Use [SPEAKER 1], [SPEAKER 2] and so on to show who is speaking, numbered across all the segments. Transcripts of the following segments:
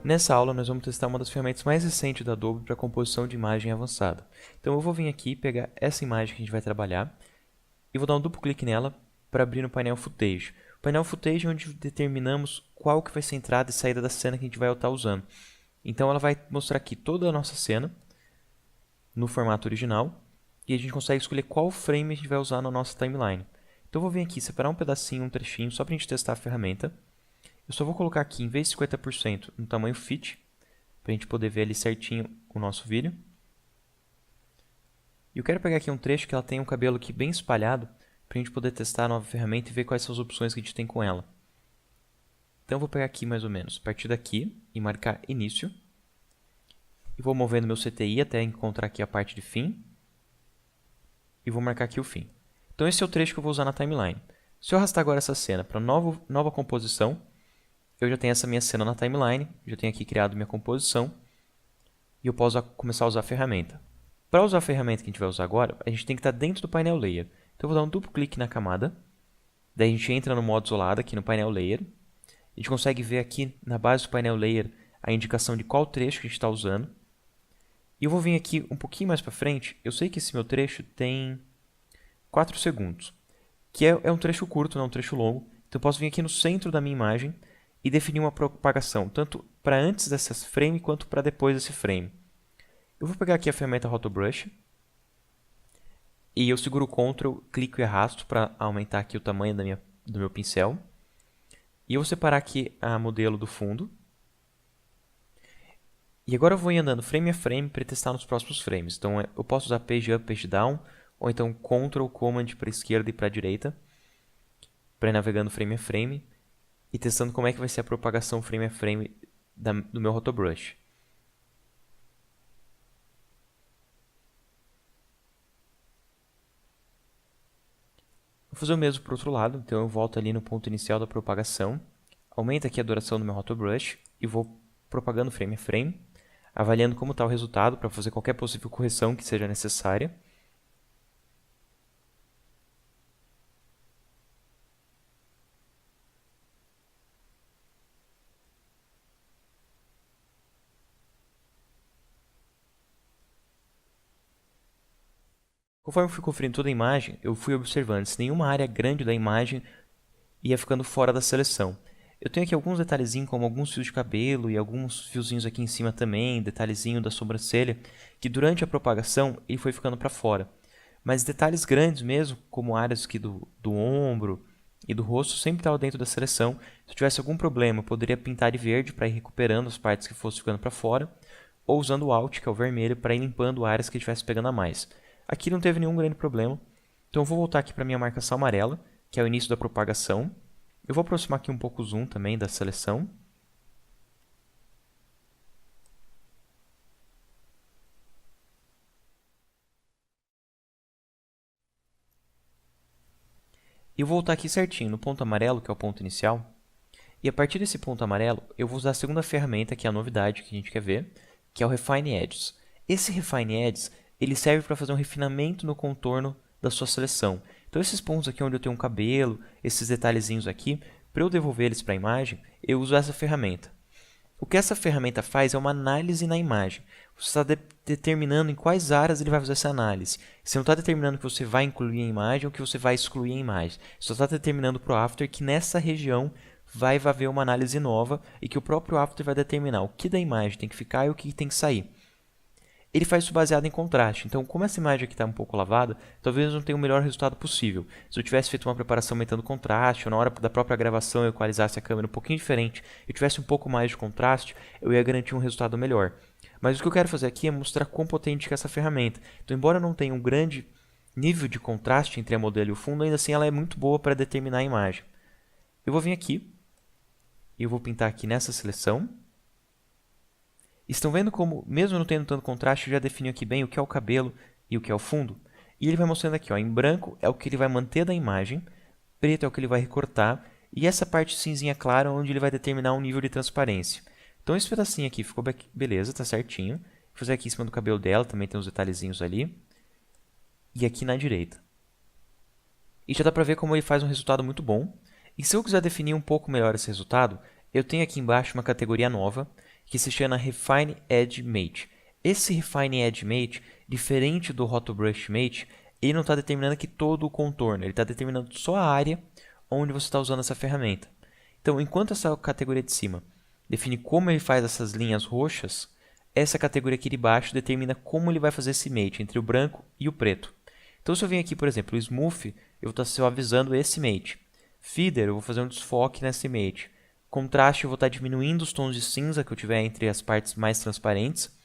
[SPEAKER 1] Nessa aula nós vamos testar uma das ferramentas mais recentes da Adobe para composição de imagem avançada. Então eu vou vir aqui pegar essa imagem que a gente vai trabalhar e vou dar um duplo clique nela para abrir no painel Footage. O painel Footage é onde determinamos qual que vai ser a entrada e saída da cena que a gente vai estar usando. Então ela vai mostrar aqui toda a nossa cena no formato original e a gente consegue escolher qual frame a gente vai usar na nossa timeline. Então eu vou vir aqui separar um pedacinho, um trechinho, só para a gente testar a ferramenta. Eu só vou colocar aqui, em vez de 50%, no tamanho fit, para a gente poder ver ali certinho o nosso vídeo. E eu quero pegar aqui um trecho que ela tem um cabelo aqui bem espalhado, para a gente poder testar a nova ferramenta e ver quais são as opções que a gente tem com ela. Então eu vou pegar aqui mais ou menos, a partir daqui, e marcar início. E vou movendo meu CTI até encontrar aqui a parte de fim. E vou marcar aqui o fim. Então esse é o trecho que eu vou usar na timeline. Se eu arrastar agora essa cena para nova composição, eu já tenho essa minha cena na timeline, já tenho aqui criado minha composição e eu posso começar a usar a ferramenta. Para usar a ferramenta que a gente vai usar agora, a gente tem que estar dentro do painel Layer. Então eu vou dar um duplo clique na camada, daí a gente entra no modo isolado aqui no painel Layer. A gente consegue ver aqui na base do painel Layer a indicação de qual trecho que a gente está usando. E eu vou vir aqui um pouquinho mais para frente, eu sei que esse meu trecho tem 4 segundos, que é um trecho curto, não é um trecho longo. Então eu posso vir aqui no centro da minha imagem e definir uma propagação, tanto para antes desse frame quanto para depois desse frame. Eu vou pegar aqui a ferramenta Rotobrush e eu seguro o Ctrl, clico e arrasto para aumentar aqui o tamanho do meu pincel. E eu vou separar aqui a modelo do fundo. E agora eu vou ir andando frame a frame para testar nos próximos frames. Então eu posso usar Page Up, Page Down, ou então Ctrl, Command para a esquerda e para a direita, para ir navegando frame a frame e testando como é que vai ser a propagação frame a frame do meu Rotobrush. Vou fazer o mesmo para o outro lado, então eu volto ali no ponto inicial da propagação, aumento aqui a duração do meu Rotobrush e vou propagando frame a frame, avaliando como está o resultado para fazer qualquer possível correção que seja necessária. Conforme eu fui conferindo toda a imagem, eu fui observando se nenhuma área grande da imagem ia ficando fora da seleção. Eu tenho aqui alguns detalhezinhos, como alguns fios de cabelo e alguns fiozinhos aqui em cima também, detalhezinho da sobrancelha, que durante a propagação ele foi ficando para fora. Mas detalhes grandes mesmo, como áreas aqui do ombro e do rosto, sempre estavam dentro da seleção. Se eu tivesse algum problema, eu poderia pintar de verde para ir recuperando as partes que fossem ficando para fora, ou usando o Alt, que é o vermelho, para ir limpando áreas que estivesse pegando a mais. Aqui não teve nenhum grande problema, então eu vou voltar aqui para a minha marcação amarela, que é o início da propagação. Eu vou aproximar aqui um pouco o zoom também da seleção. E eu vou voltar aqui certinho no ponto amarelo, que é o ponto inicial. E a partir desse ponto amarelo, eu vou usar a segunda ferramenta, que é a novidade que a gente quer ver, que é o Refine Edges. Esse Refine Edges ele serve para fazer um refinamento no contorno da sua seleção. Então esses pontos aqui onde eu tenho um cabelo, esses detalhezinhos aqui, para eu devolver eles para a imagem, eu uso essa ferramenta. O que essa ferramenta faz é uma análise na imagem. Você está determinando em quais áreas ele vai fazer essa análise. Você não está determinando que você vai incluir a imagem ou que você vai excluir a imagem. Você só está determinando para o After que nessa região vai haver uma análise nova e que o próprio After vai determinar o que da imagem tem que ficar e o que tem que sair. Ele faz isso baseado em contraste. Então, como essa imagem aqui está um pouco lavada, talvez não tenha o melhor resultado possível. Se eu tivesse feito uma preparação aumentando o contraste, ou na hora da própria gravação eu equalizasse a câmera um pouquinho diferente e tivesse um pouco mais de contraste, eu ia garantir um resultado melhor. Mas o que eu quero fazer aqui é mostrar quão potente é essa ferramenta. Então, embora eu não tenha um grande nível de contraste entre a modelo e o fundo, ainda assim ela é muito boa para determinar a imagem. Eu vou vir aqui e eu vou pintar aqui nessa seleção. Estão vendo como, mesmo não tendo tanto contraste, eu já defini aqui bem o que é o cabelo e o que é o fundo? E ele vai mostrando aqui, ó, em branco é o que ele vai manter da imagem, preto é o que ele vai recortar, e essa parte cinzinha clara é onde ele vai determinar um nível de transparência. Então esse pedacinho aqui ficou beleza, tá certinho. Vou fazer aqui em cima do cabelo dela, também tem uns detalhezinhos ali. E aqui na direita. E já dá pra ver como ele faz um resultado muito bom. E se eu quiser definir um pouco melhor esse resultado, eu tenho aqui embaixo uma categoria nova, que se chama Refine Edge Mate. Esse Refine Edge Mate, diferente do Roto Brush Mate, ele não está determinando aqui todo o contorno, ele está determinando só a área onde você está usando essa ferramenta. Então, enquanto essa categoria de cima define como ele faz essas linhas roxas, essa categoria aqui de baixo determina como ele vai fazer esse mate entre o branco e o preto. Então, se eu venho aqui, por exemplo, o Smooth, eu vou estar suavizando esse mate. Feather, eu vou fazer um desfoque nesse mate. Contraste, eu vou estar diminuindo os tons de cinza que eu tiver entre as partes mais transparentes.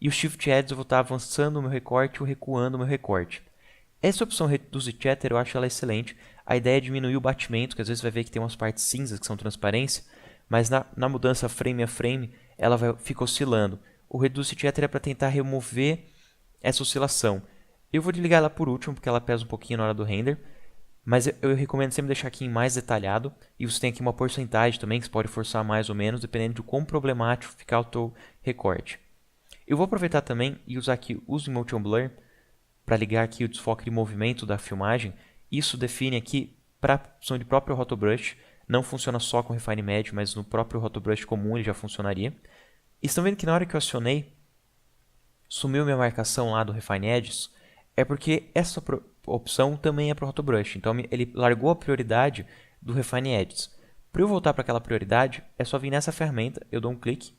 [SPEAKER 1] E o Shift Edges, eu vou estar avançando o meu recorte ou recuando o meu recorte. Essa opção Reduce Chatter eu acho ela excelente. A ideia é diminuir o batimento, que às vezes vai ver que tem umas partes cinzas que são transparência, mas na mudança frame a frame ela fica oscilando. O Reduce Chatter é para tentar remover essa oscilação. Eu vou desligar ela por último, porque ela pesa um pouquinho na hora do render, mas eu recomendo sempre deixar aqui em mais detalhado, e você tem aqui uma porcentagem também, que você pode forçar mais ou menos, dependendo de quão problemático ficar o teu recorte. Eu vou aproveitar também e usar aqui o Use Motion Blur, para ligar aqui o desfoque de movimento da filmagem. Isso define aqui para a opção de próprio Rotobrush. Não funciona só com Refine Médio, mas no próprio Rotobrush comum ele já funcionaria. E estão vendo que na hora que eu acionei, sumiu minha marcação lá do Refine Edges. É porque essa opção também é para o Rotobrush. Então ele largou a prioridade do Refine Edges. Para eu voltar para aquela prioridade, é só vir nessa ferramenta, eu dou um clique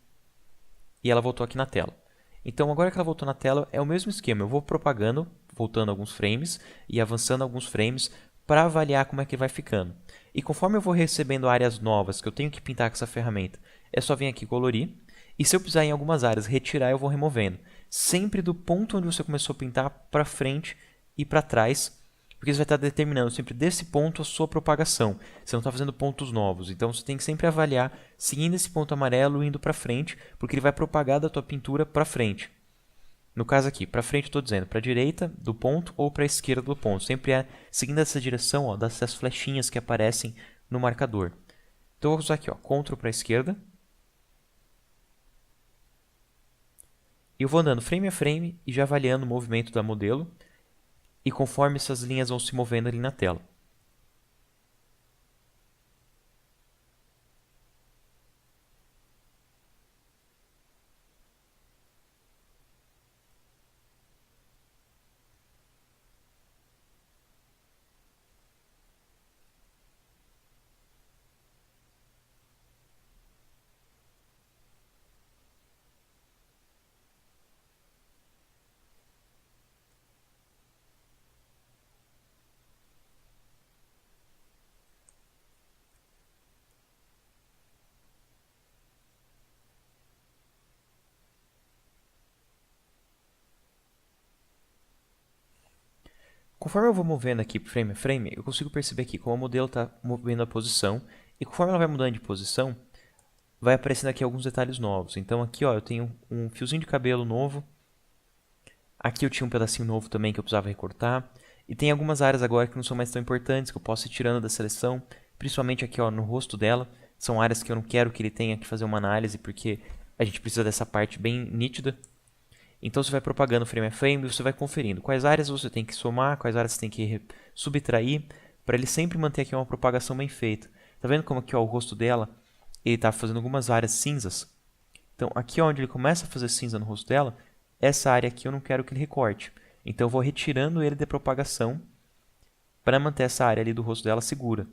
[SPEAKER 1] e ela voltou aqui na tela. Então, agora que ela voltou na tela, é o mesmo esquema. Eu vou propagando, voltando alguns frames e avançando alguns frames para avaliar como é que vai ficando. E conforme eu vou recebendo áreas novas que eu tenho que pintar com essa ferramenta, é só vir aqui colorir. E se eu precisar em algumas áreas retirar, eu vou removendo. Sempre do ponto onde você começou a pintar para frente e para trás, porque você vai estar determinando sempre desse ponto a sua propagação. Você não está fazendo pontos novos. Então você tem que sempre avaliar seguindo esse ponto amarelo indo para frente, porque ele vai propagar da tua pintura para frente. No caso aqui, para frente estou dizendo para a direita do ponto ou para a esquerda do ponto. Sempre é seguindo essa direção, ó, dessas flechinhas que aparecem no marcador. Então eu vou usar aqui, ó, Ctrl para a esquerda. Eu vou andando frame a frame e já avaliando o movimento da modelo. E conforme essas linhas vão se movendo ali na tela. Conforme eu vou movendo aqui frame a frame, eu consigo perceber aqui como o modelo está movendo a posição. E conforme ela vai mudando de posição, vai aparecendo aqui alguns detalhes novos. Então aqui ó, eu tenho um fiozinho de cabelo novo. Aqui eu tinha um pedacinho novo também que eu precisava recortar. E tem algumas áreas agora que não são mais tão importantes, que eu posso ir tirando da seleção. Principalmente aqui ó, no rosto dela. São áreas que eu não quero que ele tenha que fazer uma análise, porque a gente precisa dessa parte bem nítida. Então você vai propagando frame a frame e você vai conferindo quais áreas você tem que somar, quais áreas você tem que subtrair, para ele sempre manter aqui uma propagação bem feita. Tá vendo como aqui ó, o rosto dela, ele está fazendo algumas áreas cinzas? Então aqui onde ele começa a fazer cinza no rosto dela, essa área aqui eu não quero que ele recorte. Então eu vou retirando ele da propagação para manter essa área ali do rosto dela segura.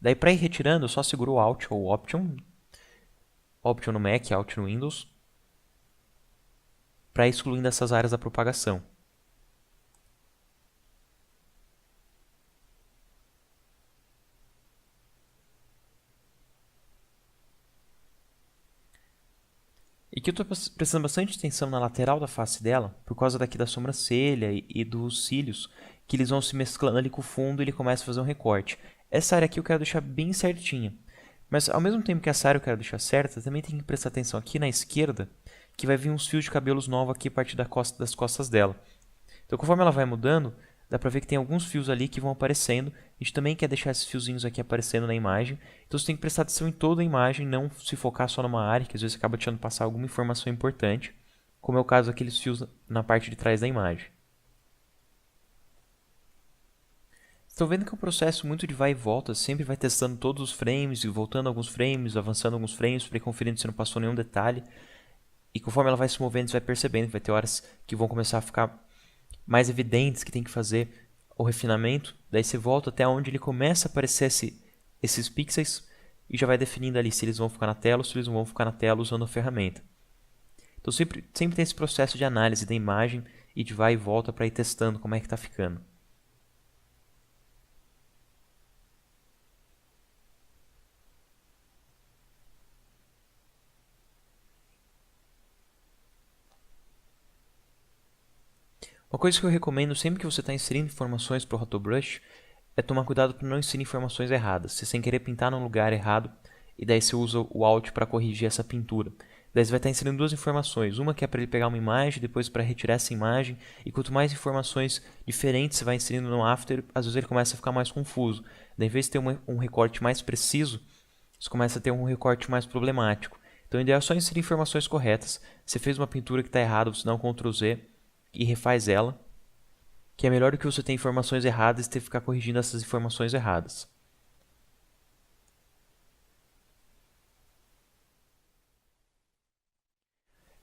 [SPEAKER 1] Daí para ir retirando, eu só seguro o Alt ou Option. Option no Mac, Alt no Windows, para ir excluindo essas áreas da propagação. E aqui eu estou prestando bastante atenção na lateral da face dela, por causa daqui da sobrancelha e dos cílios, que eles vão se mesclando ali com o fundo e ele começa a fazer um recorte. Essa área aqui eu quero deixar bem certinha. Mas ao mesmo tempo que essa área eu quero deixar certa, também tem que prestar atenção aqui na esquerda, que vai vir uns fios de cabelos novos aqui a partir das costas dela. Então conforme ela vai mudando, dá pra ver que tem alguns fios ali que vão aparecendo. A gente também quer deixar esses fiozinhos aqui aparecendo na imagem. Então você tem que prestar atenção em toda a imagem, não se focar só numa área, que às vezes acaba deixando passar alguma informação importante, como é o caso daqueles fios na parte de trás da imagem. estão vendo que é um processo muito de vai e volta, sempre vai testando todos os frames e voltando alguns frames, avançando alguns frames, para ir conferindo se não passou nenhum detalhe. E conforme ela vai se movendo, você vai percebendo que vai ter horas que vão começar a ficar mais evidentes, que tem que fazer o refinamento. Daí você volta até onde ele começa a aparecer esses pixels e já vai definindo ali se eles vão ficar na tela ou se eles não vão ficar na tela usando a ferramenta. Então sempre tem esse processo de análise da imagem e de vai e volta para ir testando como é que está ficando. Uma coisa que eu recomendo sempre que você está inserindo informações para o Rotobrush é tomar cuidado para não inserir informações erradas. Você sem querer pintar num lugar errado e daí você usa o Alt para corrigir essa pintura. Daí você vai estar inserindo duas informações, uma que é para ele pegar uma imagem, depois para retirar essa imagem, e quanto mais informações diferentes você vai inserindo no After, às vezes ele começa a ficar mais confuso. Daí, em vez de ter um recorte mais preciso, você começa a ter um recorte mais problemático. Então o ideal é só inserir informações corretas. Você fez uma pintura que está errada, você dá um Ctrl Z e refaz ela, que é melhor do que você ter informações erradas e ter que ficar corrigindo essas informações erradas.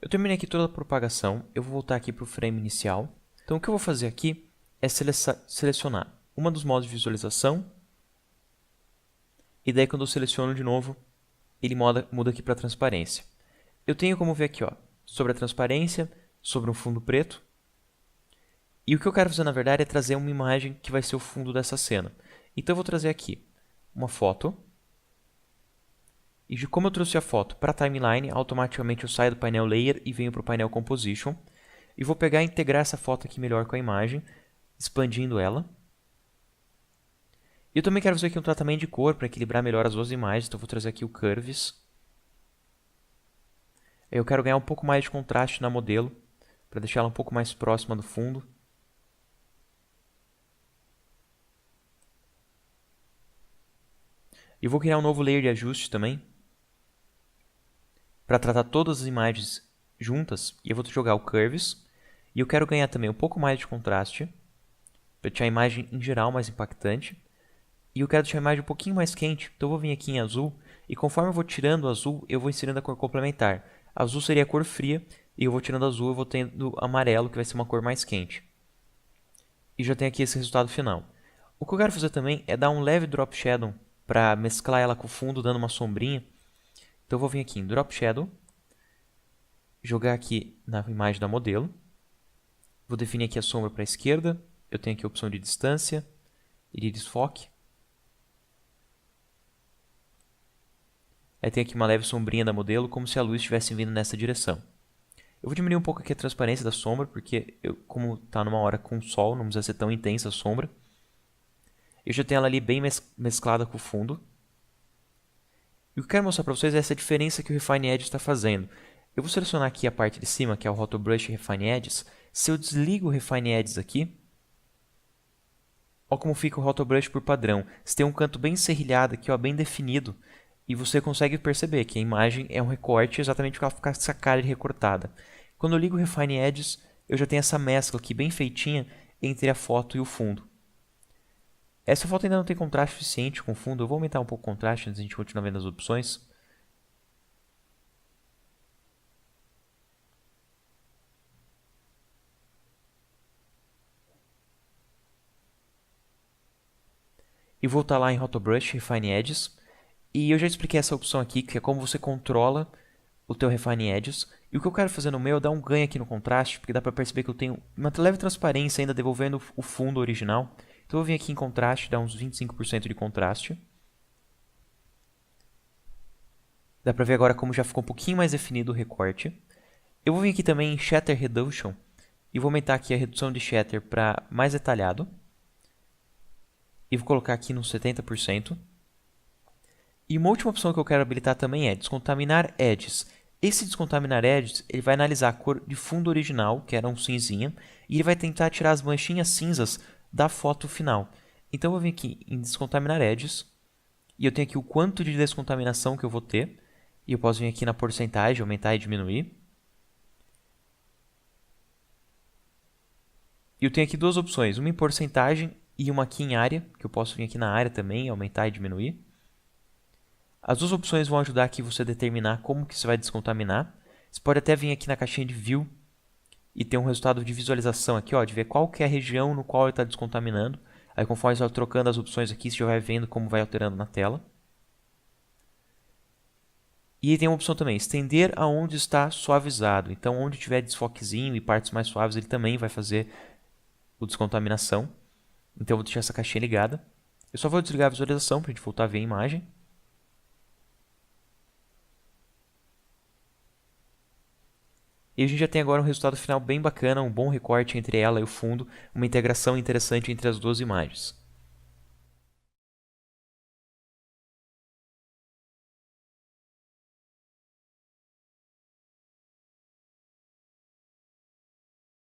[SPEAKER 1] Eu terminei aqui toda a propagação, eu vou voltar aqui para o frame inicial. Então o que eu vou fazer aqui é selecionar uma dos modos de visualização, e daí quando eu seleciono de novo, ele muda aqui para transparência. Eu tenho como ver aqui, ó, sobre a transparência, sobre um fundo preto, e o que eu quero fazer na verdade é trazer uma imagem que vai ser o fundo dessa cena. Então eu vou trazer aqui uma foto. E como eu trouxe a foto para a timeline, automaticamente eu saio do painel Layer e venho para o painel Composition. E vou pegar e integrar essa foto aqui melhor com a imagem, expandindo ela. E eu também quero fazer aqui um tratamento de cor para equilibrar melhor as duas imagens, então eu vou trazer aqui o Curves. Eu quero ganhar um pouco mais de contraste na modelo, para deixar ela um pouco mais próxima do fundo. E vou criar um novo layer de ajuste também, para tratar todas as imagens juntas. E eu vou jogar o Curves. E eu quero ganhar também um pouco mais de contraste, para deixar a imagem em geral mais impactante. E eu quero deixar a imagem um pouquinho mais quente, então eu vou vir aqui em azul. E conforme eu vou tirando o azul, eu vou inserindo a cor complementar. Azul seria a cor fria, e eu vou tirando azul, eu vou tendo amarelo, que vai ser uma cor mais quente. E já tem aqui esse resultado final. O que eu quero fazer também é dar um leve Drop Shadow, para mesclar ela com o fundo, dando uma sombrinha. Então eu vou vir aqui em Drop Shadow, jogar aqui na imagem da modelo. Vou definir aqui a sombra para a esquerda. Eu tenho aqui a opção de distância e de desfoque. Aí tem aqui uma leve sombrinha da modelo, como se a luz estivesse vindo nessa direção. Eu vou diminuir um pouco aqui a transparência da sombra, porque como está numa hora com sol, não precisa ser tão intensa a sombra. Eu já tenho ela ali bem mesclada com o fundo. E o que eu quero mostrar para vocês é essa diferença que o Refine Edge está fazendo. Eu vou selecionar aqui a parte de cima, que é o Rotobrush Refine Edges. Se eu desligo o Refine Edges aqui, olha como fica o Rotobrush por padrão. Você tem um canto bem serrilhado aqui, ó, bem definido. E você consegue perceber que a imagem é um recorte exatamente porque ela fica com essa cara recortada. Quando eu ligo o Refine Edges, eu já tenho essa mescla aqui bem feitinha entre a foto e o fundo. Essa foto ainda não tem contraste suficiente com o fundo. Eu vou aumentar um pouco o contraste antes de a gente continuar vendo as opções. E voltar lá em Rotobrush, Refine Edges. E eu já expliquei essa opção aqui, que é como você controla o teu Refine Edges. E o que eu quero fazer no meu é dar um ganho aqui no contraste, porque dá para perceber que eu tenho uma leve transparência ainda devolvendo o fundo original. Então eu vou vir aqui em contraste, dar uns 25% de contraste. Dá para ver agora como já ficou um pouquinho mais definido o recorte. Eu vou vir aqui também em Shatter Reduction e vou aumentar aqui a redução de Shatter para mais detalhado. E vou colocar aqui no 70%. E uma última opção que eu quero habilitar também é Descontaminar Edges. Esse Descontaminar Edges ele vai analisar a cor de fundo original, que era um cinzinha, e ele vai tentar tirar as manchinhas cinzas da foto final. Então eu vou vir aqui em Descontaminar Edges, e eu tenho aqui o quanto de descontaminação que eu vou ter, e eu posso vir aqui na porcentagem, aumentar e diminuir. E eu tenho aqui duas opções, uma em porcentagem e uma aqui em área, que eu posso vir aqui na área também, aumentar e diminuir. As duas opções vão ajudar aqui você a determinar como que você vai descontaminar. Você pode até vir aqui na caixinha de View e ter um resultado de visualização aqui, ó, de ver qual que é a região no qual ele está descontaminando. Aí conforme você vai trocando as opções aqui, você já vai vendo como vai alterando na tela. E aí tem uma opção também, estender aonde está suavizado. Então, onde tiver desfoquezinho e partes mais suaves, ele também vai fazer o descontaminação. Então, eu vou deixar essa caixinha ligada. Eu só vou desligar a visualização para a gente voltar a ver a imagem. E a gente já tem agora um resultado final bem bacana, um bom recorte entre ela e o fundo, uma integração interessante entre as duas imagens.